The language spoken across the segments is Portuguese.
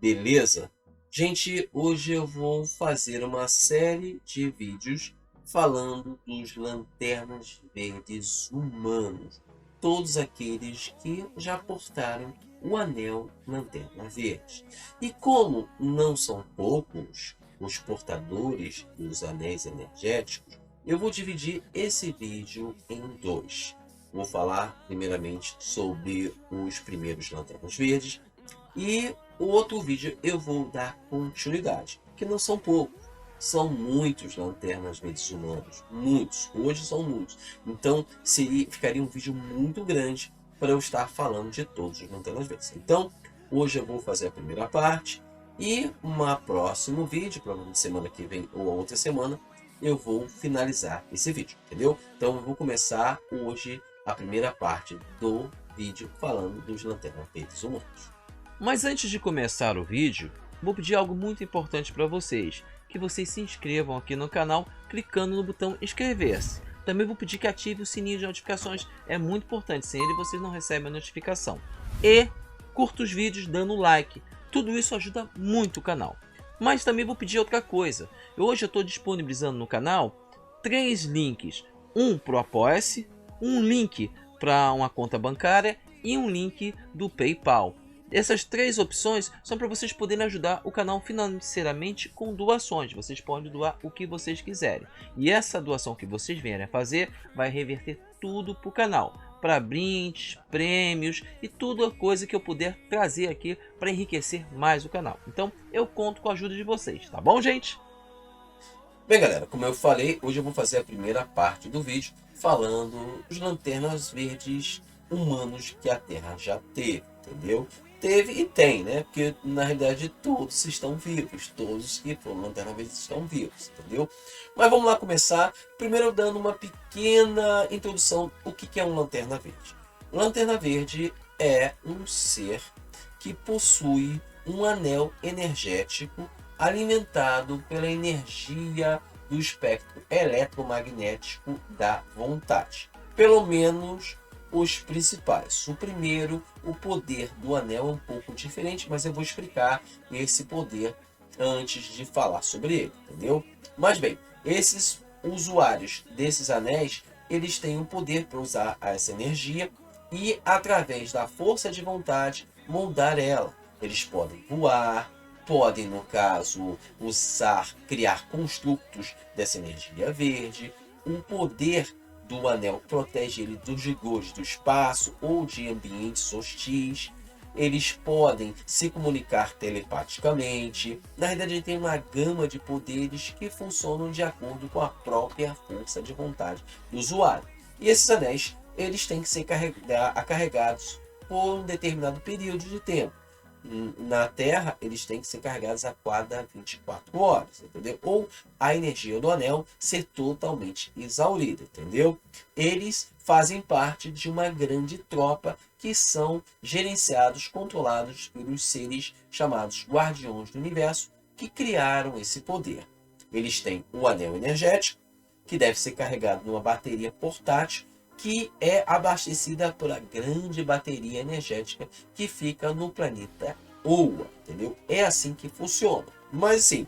beleza? Gente, hoje eu vou fazer uma série de vídeos falando dos lanternas verdes humanos. Todos aqueles que já portaram o anel Lanterna Verde. E como não são poucos os portadores dos anéis energéticos, eu vou dividir esse vídeo em dois. Vou falar primeiramente sobre os primeiros Lanternas Verdes e o outro vídeo eu vou dar continuidade, que não são poucos, são muitos lanternas verdes humanos, muitos, hoje são muitos. Então ficaria um vídeo muito grande para eu estar falando de todos os lanternas verdes. Então hoje eu vou fazer a primeira parte e no próximo vídeo, provavelmente semana que vem ou a outra semana, eu vou finalizar esse vídeo, entendeu? Então eu vou começar hoje a primeira parte do vídeo falando dos lanternas verdes humanos. Mas antes de começar o vídeo, vou pedir algo muito importante para vocês, que vocês se inscrevam aqui no canal clicando no botão inscrever-se. Também vou pedir que ative o sininho de notificações, é muito importante, sem ele vocês não recebem a notificação. E curta os vídeos dando like, tudo isso ajuda muito o canal. Mas também vou pedir outra coisa, hoje eu estou disponibilizando no canal 3 links, um para o Apoia-se, um link para uma conta bancária e um link do PayPal. Essas 3 opções são para vocês poderem ajudar o canal financeiramente com doações. Vocês podem doar o que vocês quiserem. E essa doação que vocês vierem a fazer vai reverter tudo para o canal. Para brindes, prêmios e tudo a coisa que eu puder trazer aqui para enriquecer mais o canal. Então eu conto com a ajuda de vocês, tá bom, gente? Bem, galera, como eu falei, hoje eu vou fazer a primeira parte do vídeo falando dos lanternas verdes humanos que a Terra já teve, entendeu? Teve e tem, né? Porque na realidade todos estão vivos, todos que foram lanterna verde estão vivos, entendeu? Mas vamos lá começar, primeiro dando uma pequena introdução o que é um lanterna verde. Lanterna verde é um ser que possui um anel energético alimentado pela energia do espectro eletromagnético da vontade. Pelo menos os principais. O primeiro, o poder do anel é um pouco diferente, mas eu vou explicar esse poder antes de falar sobre ele, entendeu? Mas bem, esses usuários desses anéis, eles têm o poder para usar essa energia e, através da força de vontade, moldar ela. Eles podem voar, podem, no caso, criar construtos dessa energia verde. O poder do anel protege ele dos rigores do espaço ou de ambientes hostis. Eles podem se comunicar telepaticamente. Na verdade, ele tem uma gama de poderes que funcionam de acordo com a própria força de vontade do usuário. E esses anéis, eles têm que ser carregados por um determinado período de tempo. Na Terra, eles têm que ser carregados a cada 24 horas, entendeu? Ou a energia do anel ser totalmente exaurida, entendeu? Eles fazem parte de uma grande tropa que são gerenciados, controlados pelos seres chamados Guardiões do Universo, que criaram esse poder. Eles têm o anel energético, que deve ser carregado numa bateria portátil, que é abastecida por a grande bateria energética que fica no planeta Oa, entendeu? É assim que funciona. Mas sim,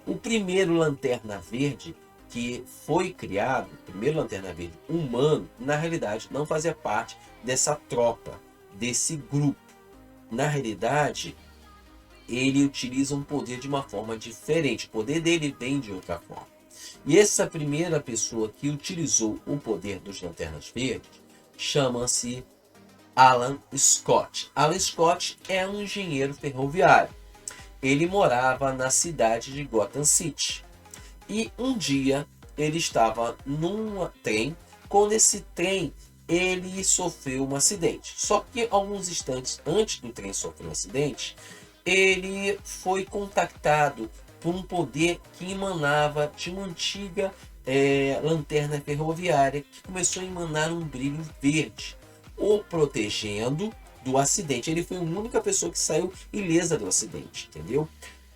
o primeiro Lanterna Verde que foi criado, o primeiro Lanterna Verde humano, na realidade não fazia parte dessa tropa, desse grupo. Na realidade, ele utiliza um poder de uma forma diferente. O poder dele vem de outra forma. E essa primeira pessoa que utilizou o poder dos Lanternas Verdes chama-se Alan Scott. Alan Scott é um engenheiro ferroviário. Ele morava na cidade de Gotham City. E um dia ele estava num trem. Quando esse trem ele sofreu um acidente. Só que alguns instantes antes do trem sofrer um acidente, ele foi contactado por um poder que emanava de uma antiga lanterna ferroviária que começou a emanar um brilho verde, o protegendo do acidente. Ele foi a única pessoa que saiu ilesa do acidente, entendeu?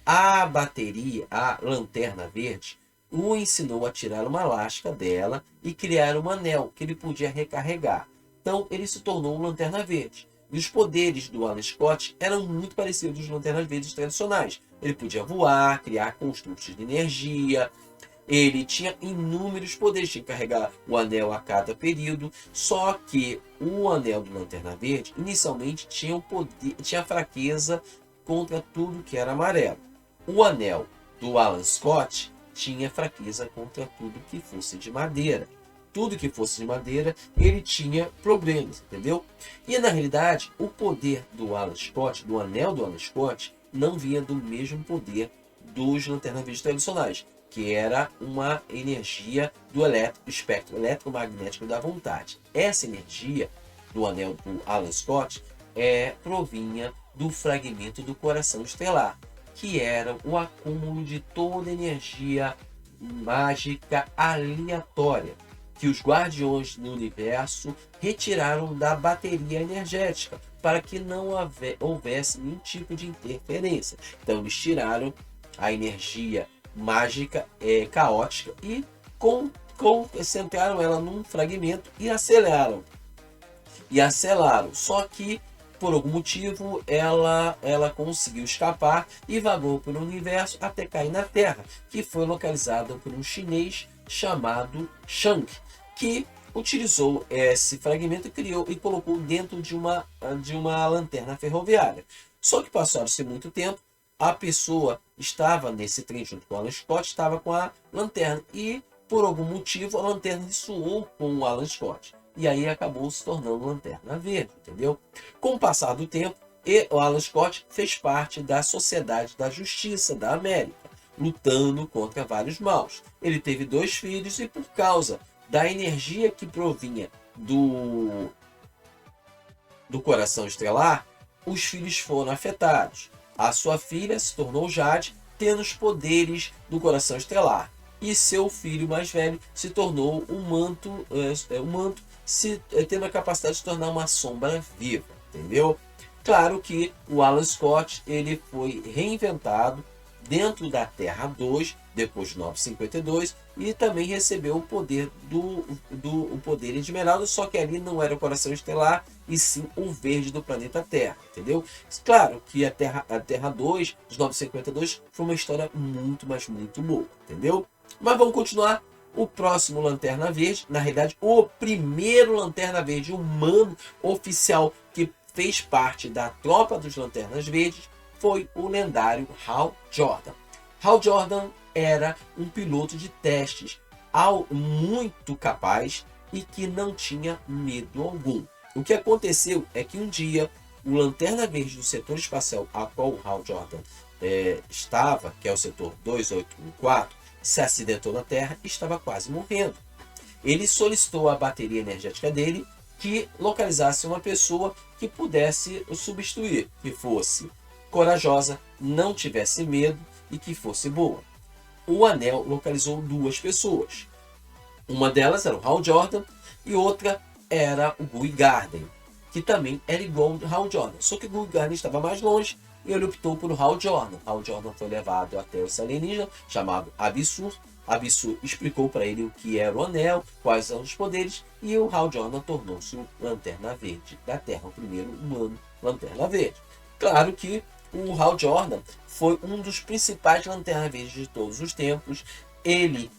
A bateria, a lanterna verde, o ensinou a tirar uma lasca dela e criar um anel que ele podia recarregar. Então ele se tornou um lanterna verde. E os poderes do Alan Scott eram muito parecidos dos Lanternas Verdes tradicionais. Ele podia voar, criar construtos de energia. Ele tinha inúmeros poderes, tinha que carregar o anel a cada período. Só que o anel do Lanterna Verde inicialmente tinha fraqueza contra tudo que era amarelo. O anel do Alan Scott tinha fraqueza contra tudo que fosse de madeira. Tudo que fosse de madeira, ele tinha problemas, entendeu? E na realidade, o poder do Alan Scott, do anel do Alan Scott, não vinha do mesmo poder dos Lanternas Verdes tradicionais, que era uma energia do espectro eletromagnético da vontade. Essa energia do anel do Alan Scott provinha do fragmento do coração estelar, que era o acúmulo de toda energia mágica aleatória que os Guardiões do Universo retiraram da bateria energética para que não houvesse nenhum tipo de interferência. Então eles tiraram a energia mágica caótica e concentraram ela num fragmento e aceleraram. Só que por algum motivo ela conseguiu escapar e vagou pelo universo até cair na Terra, que foi localizada por um chinês chamado Shang, que utilizou esse fragmento e colocou dentro de uma lanterna ferroviária. Só que passou-se muito tempo, a pessoa estava nesse trem junto com o Alan Scott, estava com a lanterna e por algum motivo a lanterna ressoou com o Alan Scott. E aí acabou se tornando Lanterna Verde, entendeu? Com o passar do tempo, o Alan Scott fez parte da Sociedade da Justiça da América, lutando contra vários maus. Ele teve 2 filhos e por causa da energia que provinha do coração estelar, os filhos foram afetados. A sua filha se tornou Jade, tendo os poderes do coração estelar. E seu filho mais velho se tornou um manto, tendo a capacidade de se tornar uma sombra viva, entendeu? Claro que o Alan Scott ele foi reinventado dentro da Terra 2, depois de 952, e também recebeu o poder o poder Esmeralda, só que ali não era o coração estelar, e sim o verde do planeta Terra, entendeu? Claro que a Terra 2, de 952, foi uma história muito, mas muito boa, entendeu? Mas vamos continuar. O próximo Lanterna Verde, na realidade, o primeiro Lanterna Verde humano oficial que fez parte da tropa dos Lanternas Verdes, foi o lendário Hal Jordan. Hal Jordan era um piloto de testes muito capaz e que não tinha medo algum. O que aconteceu é que um dia o Lanterna Verde do setor espacial a qual o Hal Jordan estava, que é o setor 2814, se acidentou na Terra e estava quase morrendo. Ele solicitou à bateria energética dele que localizasse uma pessoa que pudesse o substituir, que fosse corajosa, não tivesse medo e que fosse boa. O anel localizou 2 pessoas. Uma delas era o Hal Jordan e outra era o Guy Gardner, que também era igual ao Hal Jordan, só que o Guy Gardner estava mais longe e ele optou por Hal Jordan. Hal Jordan foi levado até o alienígena chamado Abissur. Abissur explicou para ele o que era o anel, quais eram os poderes, e o Hal Jordan tornou-se o Lanterna Verde da Terra, o primeiro humano Lanterna Verde. Claro que o Hal Jordan foi um dos principais Lanterna Verdes de todos os tempos. Ele,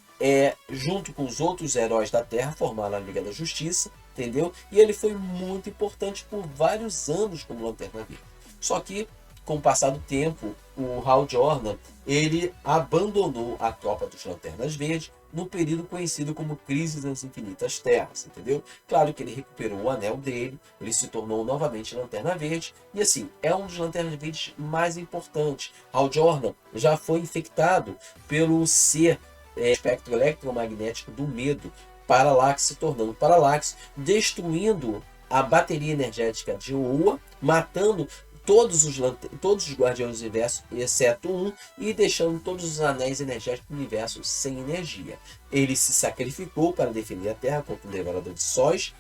junto com os outros heróis da Terra, formaram a Liga da Justiça, entendeu? E ele foi muito importante por vários anos como Lanterna Verde. Só que, com o passar do tempo, o Hal Jordan ele abandonou a tropa dos Lanternas Verdes no período conhecido como Crise das Infinitas Terras, entendeu? Claro que ele recuperou o anel dele, ele se tornou novamente Lanterna Verde, e assim, é um dos Lanternas Verdes mais importantes. Hal Jordan já foi infectado pelo espectro eletromagnético do medo, Parallax, se tornando Parallax, destruindo a bateria energética de Oa, matando todos os Guardiões do Universo, exceto um, e deixando todos os anéis energéticos do universo sem energia. Ele se sacrificou para defender a Terra contra o Devorador de Sóis,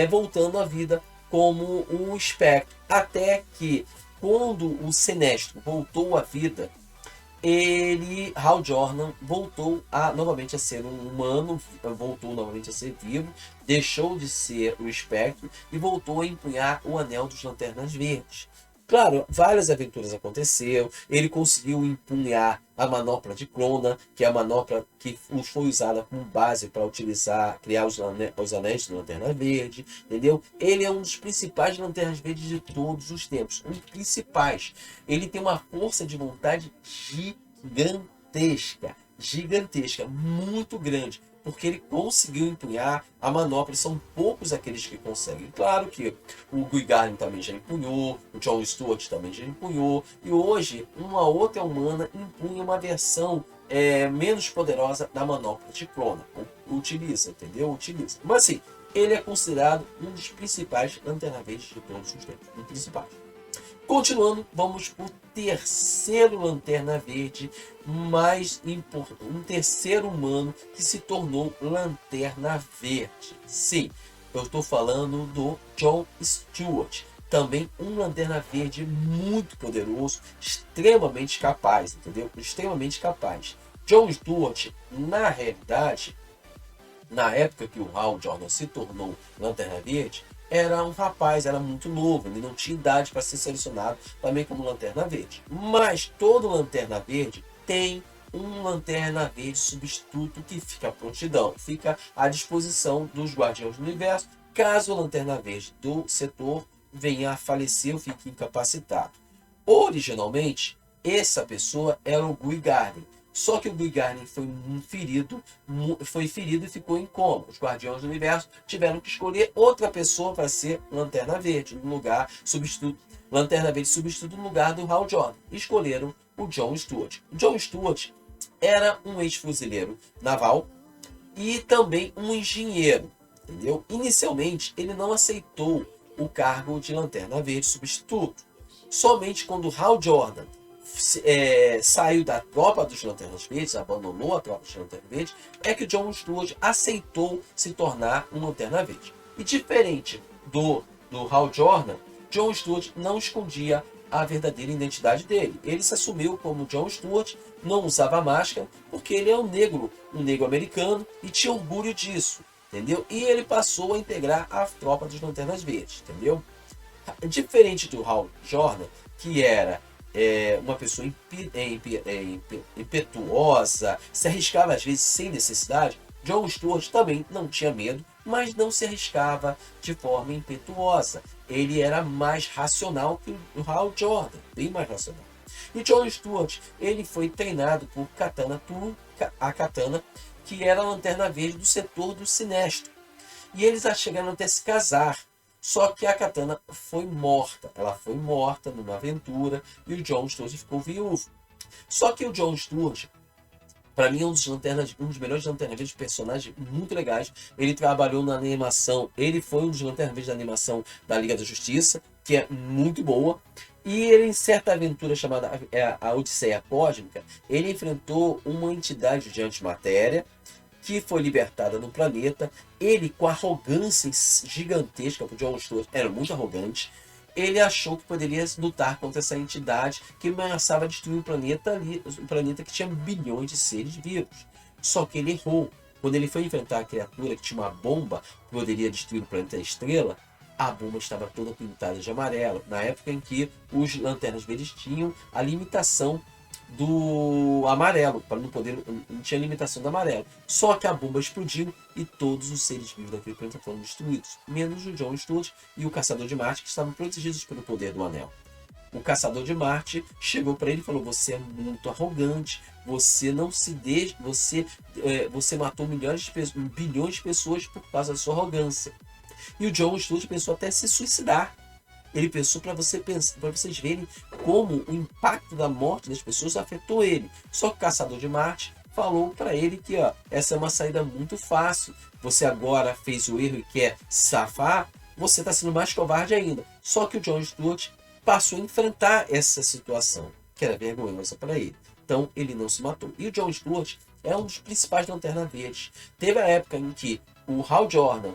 voltando à vida como um espectro. Até que, quando o Sinestro voltou à vida, Hal Jordan voltou novamente a ser um humano, voltou novamente a ser vivo, deixou de ser o Espectro e voltou a empunhar o Anel dos Lanternas Verdes. Claro, várias aventuras aconteceram, ele conseguiu empunhar a manopla de Krona, que é a manopla que foi usada como base para criar os anéis de Lanterna Verde, entendeu? Ele é um dos principais Lanternas Verdes de todos os tempos, um dos principais. Ele tem uma força de vontade gigantesca, muito grande, porque ele conseguiu empunhar a manopla, e são poucos aqueles que conseguem. Claro que o Guy Gardner também já empunhou, o John Stewart também já empunhou, e hoje uma outra humana empunha uma versão menos poderosa da manopla de Krona. Utiliza, entendeu? Utiliza. Mas assim, ele é considerado um dos principais Lanterna Verdes de todos os tempos. Um principais. Continuando, vamos para o terceiro Lanterna Verde mais importante, um terceiro humano que se tornou Lanterna Verde. Sim, eu estou falando do John Stewart, também um Lanterna Verde muito poderoso, extremamente capaz, entendeu? Extremamente capaz. John Stewart, na realidade, na época que o Hal Jordan se tornou Lanterna Verde, era um rapaz, era muito novo, ele não tinha idade para ser selecionado também como Lanterna Verde. Mas todo Lanterna Verde tem um Lanterna Verde substituto que fica à prontidão, fica à disposição dos Guardiões do Universo, caso o Lanterna Verde do setor venha a falecer ou fique incapacitado. Originalmente, essa pessoa era o Guy Gardner. Só que o Guy Gardner foi ferido e ficou em coma. Os Guardiões do Universo tiveram que escolher outra pessoa para ser Lanterna Verde, no lugar substituto, Lanterna Verde substituto no lugar do Hal Jordan. Escolheram o John Stewart. O John Stewart era um ex-fuzileiro naval e também um engenheiro, entendeu? Inicialmente, ele não aceitou o cargo de Lanterna Verde substituto. Somente quando Hal Jordan saiu da tropa dos Lanternas Verdes, abandonou a tropa dos Lanternas Verdes, é que o John Stewart aceitou se tornar um Lanterna Verde. E diferente do Hal Jordan, John Stewart não escondia a verdadeira identidade dele. Ele se assumiu como John Stewart, não usava máscara, porque ele é um negro americano e tinha orgulho disso, entendeu? E ele passou a integrar a tropa dos Lanternas Verdes, entendeu? Diferente do Hal Jordan, que era uma pessoa impetuosa, se arriscava às vezes sem necessidade, John Stewart também não tinha medo, mas não se arriscava de forma impetuosa. Ele era mais racional que o Hal Jordan, bem mais racional. E John Stewart, ele foi treinado por Katana, a Katana, que era a Lanterna Verde do setor do Sinestro. E eles chegaram até se casar. Só que a Katana foi morta. Ela foi morta numa aventura e o John Stewart ficou viúvo. Só que o John Stewart, para mim, é um dos melhores Lanternas Verdes, personagens muito legais. Ele trabalhou na animação, ele foi um dos Lanternas Verdes da animação da Liga da Justiça, que é muito boa. E ele, em certa aventura chamada a Odisseia Cósmica, ele enfrentou uma entidade de antimatéria que foi libertada no planeta. Ele, com arrogância gigantesca, porque o John Stewart era muito arrogante, ele achou que poderia lutar contra essa entidade que ameaçava destruir o planeta que tinha bilhões de seres vivos. Só que ele errou. Quando ele foi enfrentar a criatura que tinha uma bomba que poderia destruir o planeta Estrela, a bomba estava toda pintada de amarelo, na época em que os Lanternas Verdes tinham a limitação do amarelo, para não tinha limitação do amarelo. Só que a bomba explodiu e todos os seres vivos daquele planeta foram destruídos, menos o John Stewart e o Caçador de Marte, que estavam protegidos pelo poder do anel. O Caçador de Marte chegou para ele e falou: você é muito arrogante, você não se deixa, você matou bilhões de pessoas por causa da sua arrogância. E o John Stewart pensou até se suicidar. Ele pensou para vocês verem como o impacto da morte das pessoas afetou ele. Só que o Caçador de Marte falou para ele que essa é uma saída muito fácil. Você agora fez o erro e quer safar, você está sendo mais covarde ainda. Só que o John Stewart passou a enfrentar essa situação, que era vergonhosa para ele. Então ele não se matou. E o John Stewart é um dos principais Lanternas Verdes. Teve a época em que o Hal Jordan,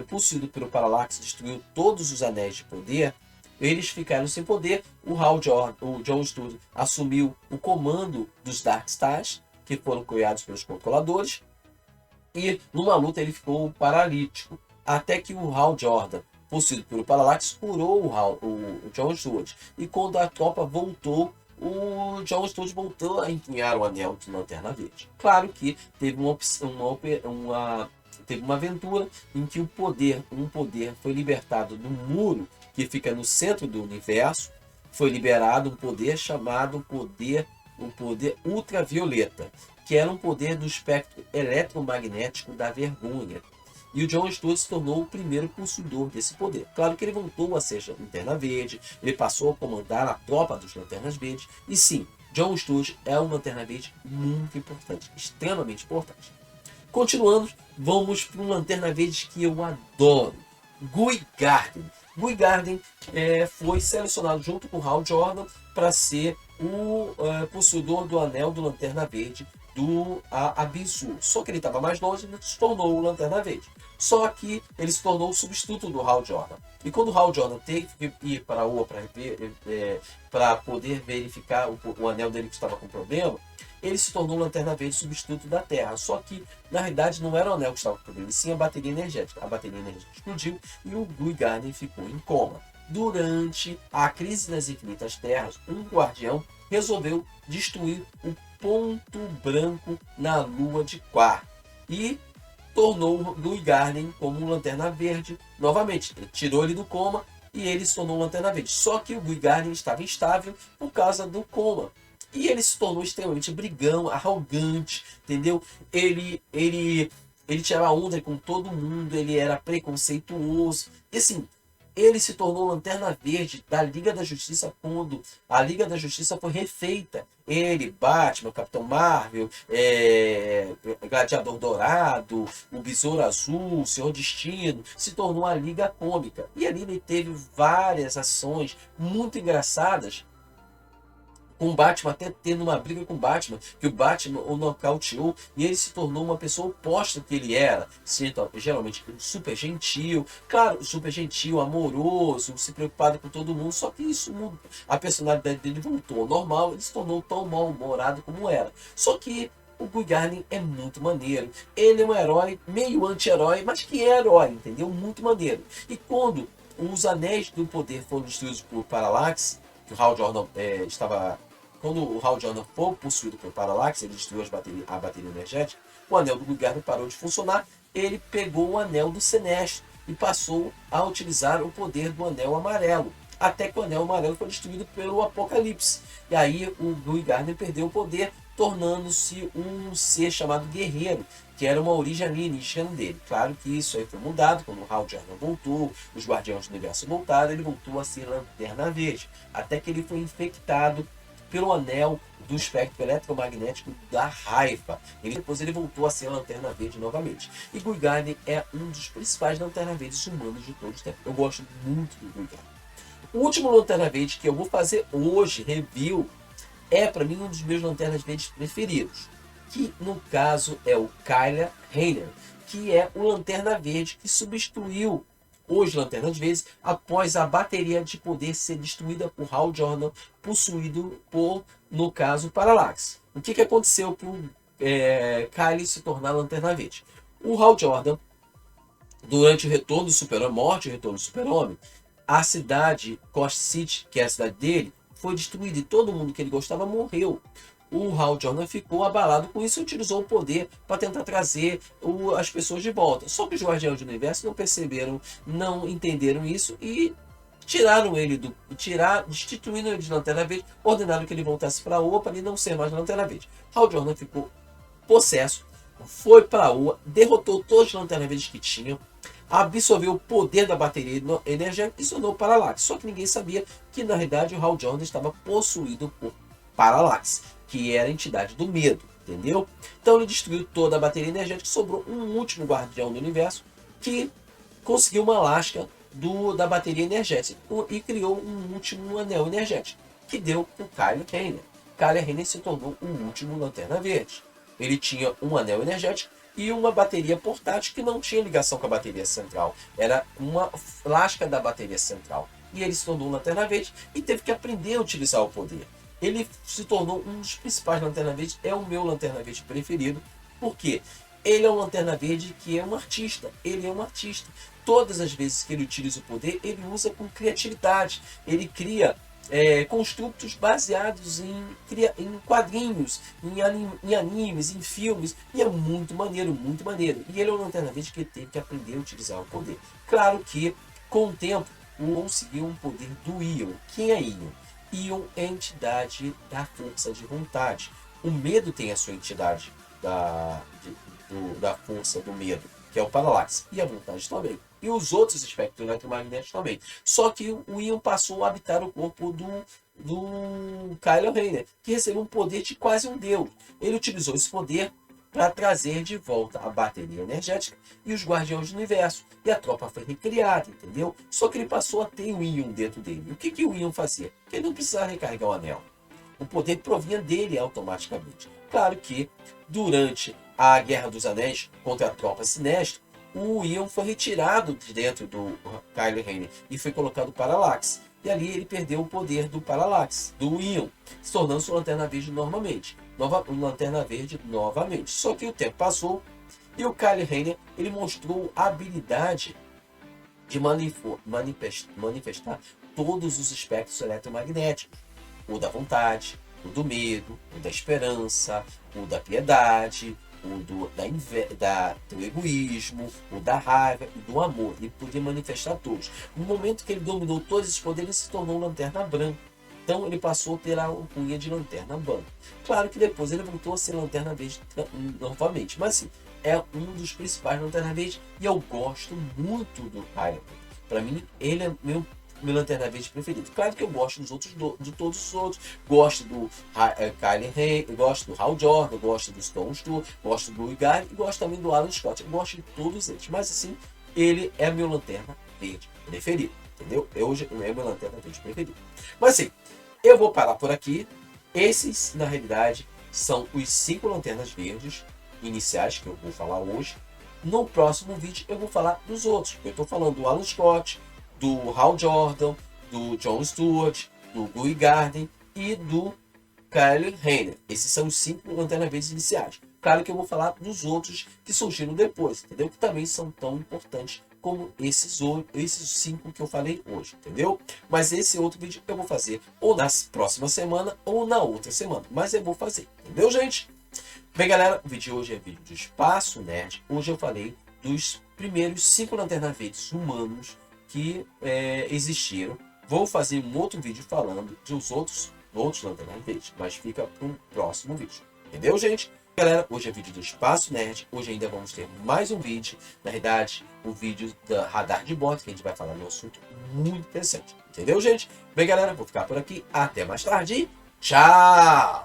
possuído pelo Parallax, destruiu todos os anéis de poder. Eles ficaram sem poder. O John Stewart assumiu o comando dos Darkstars, que foram criados pelos controladores, e numa luta ele ficou paralítico. até que o Hal Jordan, possuído pelo Parallax, curou o John Stewart. E quando a tropa voltou, o John Stewart voltou a empunhar o anel de Lanterna Verde. Claro que teve teve uma aventura em que um poder foi libertado do muro que fica no centro do universo. Foi liberado um poder chamado o poder ultravioleta, que era um poder do espectro eletromagnético da vergonha. E o John Stewart se tornou o primeiro possuidor desse poder. Claro que ele voltou a ser Lanterna Verde, ele passou a comandar a tropa dos Lanternas Verdes. E sim, John Stewart é um Lanterna Verde muito importante, extremamente importante. Continuando, vamos para um Lanterna Verde que eu adoro, Guy Gardner. Guy Gardner foi selecionado junto com Hal Jordan para ser o possuidor do anel do Lanterna Verde do Absurd. Só que ele estava mais longe e se tornou o Lanterna Verde. Só que ele se tornou o substituto do Hal Jordan. E quando o Hal Jordan teve que ir para a OA para poder verificar o anel dele que estava com problema, ele se tornou o Lanterna Verde substituto da Terra. Só que, na realidade, não era o anel que estava com problema, sim a bateria energética. A bateria energética explodiu e o Guy Gardner ficou em coma. Durante a crise das infinitas terras, um guardião resolveu destruir o ponto branco na lua de Quar e tornou o Guy Gardner como um Lanterna Verde novamente. Ele tirou ele do coma e ele se tornou um Lanterna Verde. Só que o Guy Gardner estava instável por causa do coma. E ele se tornou extremamente brigão, arrogante, entendeu? Ele tirava onda com todo mundo, ele era preconceituoso. E assim, ele se tornou Lanterna Verde da Liga da Justiça quando a Liga da Justiça foi refeita. Ele, Batman, Capitão Marvel, Gladiador Dourado, o Besouro Azul, o Senhor Destino, se tornou a Liga Cômica. E ali ele teve várias ações muito engraçadas, com o Batman até tendo uma briga com o Batman, que o Batman o nocauteou e ele se tornou uma pessoa oposta do que ele era, geralmente super gentil, claro, super gentil, amoroso, se preocupado com todo mundo, só que isso mudou. A personalidade dele voltou ao normal, ele se tornou tão mal-humorado como era. Só que o Guy Gardner é muito maneiro, ele é um herói, meio anti-herói, mas que é herói, entendeu? Muito maneiro. E quando os anéis do poder foram destruídos por Parallax, que o Hal Jordan quando o Hal Jordan foi possuído por Parallax, ele destruiu a bateria energética, o anel do Guy Gardner parou de funcionar, ele pegou o anel do Sinestro e passou a utilizar o poder do anel amarelo, até que o anel amarelo foi destruído pelo Apocalipse. E aí o Guy Gardner perdeu o poder, tornando-se um ser chamado Guerreiro, que era uma origem alienígena dele. Claro que isso aí foi mudado quando o Hal Jordan voltou, os Guardiões do Universo voltaram, ele voltou a ser Lanterna Verde, até que ele foi infectado pelo anel do espectro eletromagnético da raiva. Depois ele voltou a ser Lanterna Verde novamente. E Guy Gardner é um dos principais Lanterna Verdes humanos de todos os tempos. Eu gosto muito do Guy Gardner. O último Lanterna Verde que eu vou fazer hoje, review, é para mim um dos meus Lanternas Verdes preferidos, que no caso é o Kyle Rayner, que é o Lanterna Verde que substituiu os Lanternas Verdes após a bateria de poder ser destruída por Hal Jordan, possuído por, no caso, Parallax. O que aconteceu para o Kyle se tornar Lanterna Verde? O Hal Jordan, durante o retorno do Super-Homem, morte e o retorno do Super-Homem, a cidade, Coast City, que é a cidade dele, foi destruída e todo mundo que ele gostava morreu. O Hal Jordan ficou abalado com isso e utilizou o poder para tentar trazer as pessoas de volta. Só que os Guardiões do Universo não perceberam, não entenderam isso e tiraram ele destituindo ele de Lanterna Verde, ordenaram que ele voltasse para a OA para ele não ser mais Lanterna Verde. Hal Jordan ficou possesso, foi para a OA, derrotou todos os Lanterna Verdes que tinham, absorveu o poder da bateria energética e se tornou Parallax. Só que ninguém sabia que na realidade o Hal Jordan estava possuído por Parallax, que era a entidade do medo, entendeu? Então ele destruiu toda a bateria energética, sobrou um último guardião do universo que conseguiu uma lasca da bateria energética e criou um último anel energético, que deu para o Kyle Rayner. Kyle Rayner se tornou o último Lanterna Verde. Ele tinha um anel energético e uma bateria portátil que não tinha ligação com a bateria central. Era uma lasca da bateria central. E ele se tornou um Lanterna Verde e teve que aprender a utilizar o poder. Ele se tornou um dos principais Lanterna Verde, é o meu Lanterna Verde preferido, porque ele é um Lanterna Verde que é um artista, ele é um artista. todas as vezes que ele utiliza o poder, ele usa com criatividade. Ele cria construtos baseados em quadrinhos, em animes, em filmes, e é muito maneiro, muito maneiro. E ele é o Lanterna Verde que teve que aprender a utilizar o poder. Claro que, com o tempo, conseguiu um poder do Ion. Quem é Ion? Ion é a entidade da força de vontade. O medo tem a sua entidade da força do medo, que é o Parallax, e a vontade também. E os outros espectros eletromagnéticos também. Só que o Ion passou a habitar o corpo do Kylo Ren, que recebeu um poder de quase um deus. Ele utilizou esse poder para trazer de volta a bateria energética e os Guardiões do Universo. E a tropa foi recriada, entendeu? Só que ele passou a ter o Ion dentro dele. O que o Ion fazia? Porque ele não precisava recarregar o anel. O poder provinha dele automaticamente. Claro que, durante a Guerra dos Anéis contra a tropa Sinestro, o Ion foi retirado de dentro do Kylo Ren e foi colocado o Parallax. E ali ele perdeu o poder do Parallax, do Ion, se tornando-se o Lanterna Verde novamente. Lanterna Verde novamente. Só que o tempo passou e o Kylo Ren ele mostrou a habilidade de manifestar todos os espectros eletromagnéticos. O da vontade, o do medo, o da esperança, o da piedade, o do egoísmo, o da raiva e do amor. Ele podia manifestar todos. No momento que ele dominou todos esses poderes, ele se tornou Lanterna Branca. Então ele passou a ter a alcunha de Lanterna Branca. Claro que depois ele voltou a ser Lanterna Verde novamente. Mas assim, é um dos principais Lanterna Verde e eu gosto muito do Kylo. Para mim, ele é meu Lanterna Verde preferido. Claro que eu gosto dos outros, de todos os outros. Gosto do Kylo Ren, gosto do Hal Jordan, gosto do Stone Stewart, gosto do Guy e gosto também do Alan Scott. Eu gosto de todos eles. Mas assim, ele é meu Lanterna Verde preferido. Entendeu? Hoje é meu Lanterna Verde preferido. Mas assim, eu vou parar por aqui. Esses, na realidade, são os 5 Lanternas Verdes iniciais que eu vou falar hoje. No próximo vídeo eu vou falar dos outros. Eu estou falando do Alan Scott, do Hal Jordan, do Jon Stewart, do Guy Gardner e do Kylo Ren. Esses são os 5 Lanternas Verdes iniciais. Claro que eu vou falar dos outros que surgiram depois, entendeu? Que também são tão importantes como esses 5 que eu falei hoje, entendeu? Mas esse outro vídeo eu vou fazer ou na próxima semana ou na outra semana. Mas eu vou fazer, entendeu, gente? Bem, galera, o vídeo de hoje é vídeo do Espaço Nerd. Hoje eu falei dos primeiros 5 Lanternas Verdes humanos que existiram. Vou fazer um outro vídeo falando dos outros Lanternas Verdes, mas fica para um próximo vídeo. Entendeu, gente? Galera, hoje é vídeo do Espaço Nerd. Hoje ainda vamos ter mais um vídeo. Na verdade, o vídeo da Radar de Bordo, que a gente vai falar de um assunto muito interessante. Entendeu, gente? Bem, galera, vou ficar por aqui. Até mais tarde. Tchau!